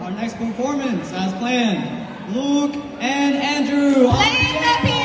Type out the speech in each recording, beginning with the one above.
our next performance as planned. Luke and Andrew on Playing the piano!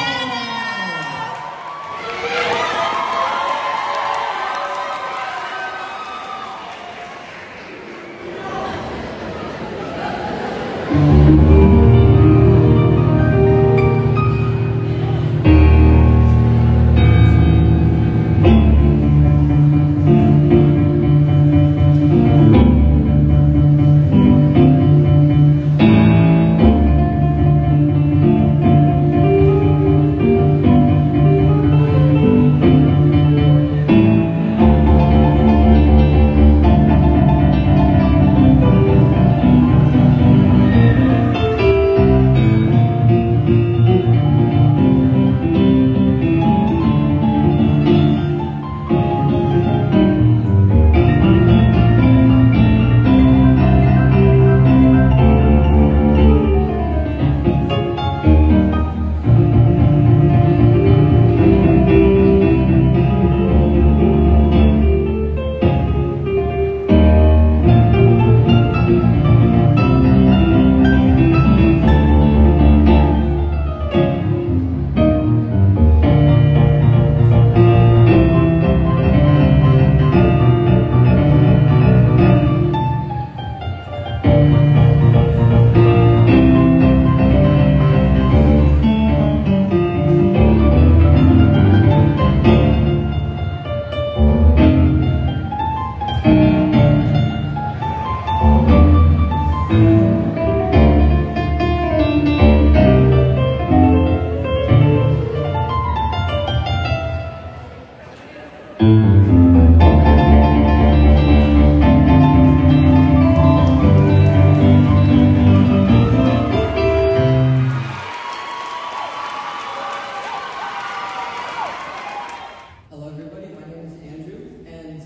Hello everybody, my name is Andrew, and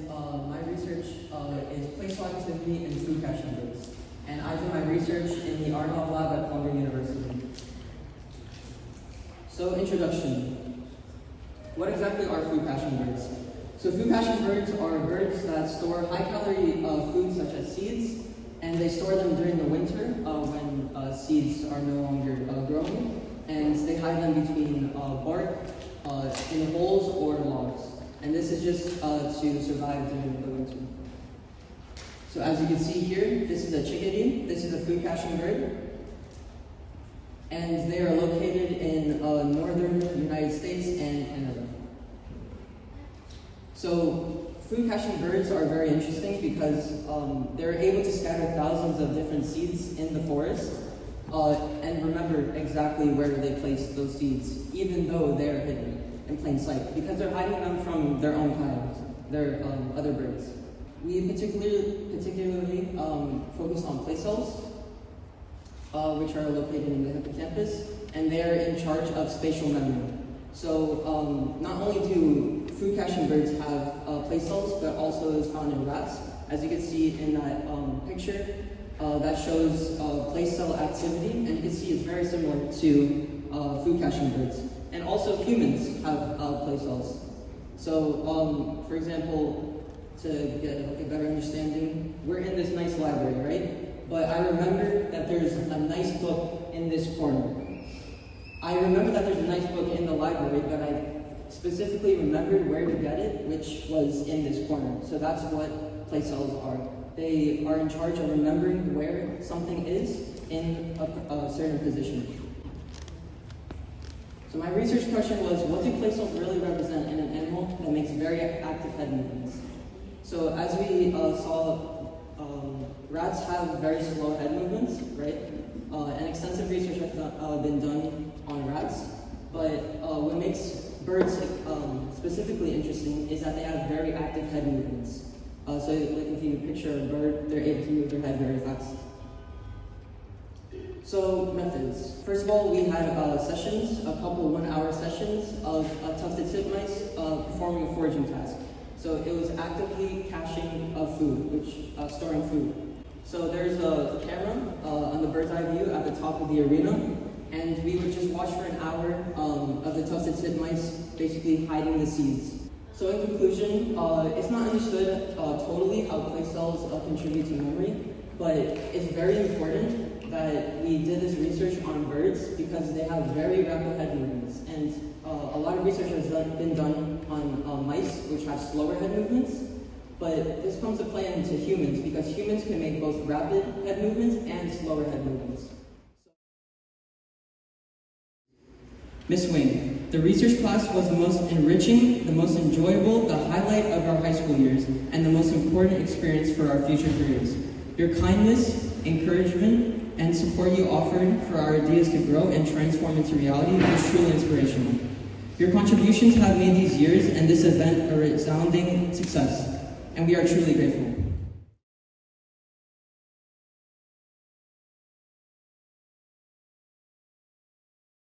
my research is placeholder activity and food caching birds. And I do my research in the Arnhoff Lab at Columbia University. So, introduction. What exactly are food caching birds? So food caching birds are birds that store high-calorie foods such as seeds, and they store them during the winter when seeds are no longer growing, and they hide them between bark, in holes or logs. And this is just to survive during the winter. So as you can see here, this is a chickadee, this is a food caching bird, and they are located in northern United States and Canada. So food caching birds are very interesting because they're able to scatter thousands of different seeds in the forest and remember exactly where they place those seeds, even though they're hidden in plain sight, because they're hiding them from their own kind, their other birds. We particularly focus on place cells, which are located in the hippocampus, and they are in charge of spatial memory. So not only do food caching birds have place cells, but also is found in rats. As you can see in that picture, that shows place cell activity, and you can see it's very similar to food caching birds. And also humans have place cells. So, for example, to get a better understanding, we're in this nice library, right? But I remember that there's a nice book in this corner. I remember that there's a nice book in the library, but I specifically remembered where to get it, which was in this corner. So that's what place cells are. They are in charge of remembering where something is in a certain position. So my research question was, what do place cells really represent in an animal that makes very active head movements? So as we saw, rats have very slow head movements, right? And extensive research has been done on rats. But what makes birds specifically interesting is that they have very active head movements. So like if you picture a bird, they're able to move their head very fast. So methods. First of all, we had sessions, a couple 1-hour sessions of tufted titmice performing a foraging task. So it was actively caching of food, storing food. So there's a camera on the bird's eye view at the top of the arena, and we would just watch for an hour of the tufted titmice basically hiding the seeds. So in conclusion, it's not understood totally how place cells contribute to memory, but it's very important that we did this research on birds because they have very rapid head movements. And a lot of research has been done on mice, which have slower head movements. But this comes to play into humans because humans can make both rapid head movements and slower head movements. Miss Wing, the research class was the most enriching, the most enjoyable, the highlight of our high school years, and the most important experience for our future careers. Your kindness, encouragement, and support you offered for our ideas to grow and transform into reality was truly inspirational. Your contributions have made these years and this event a resounding success, and we are truly grateful.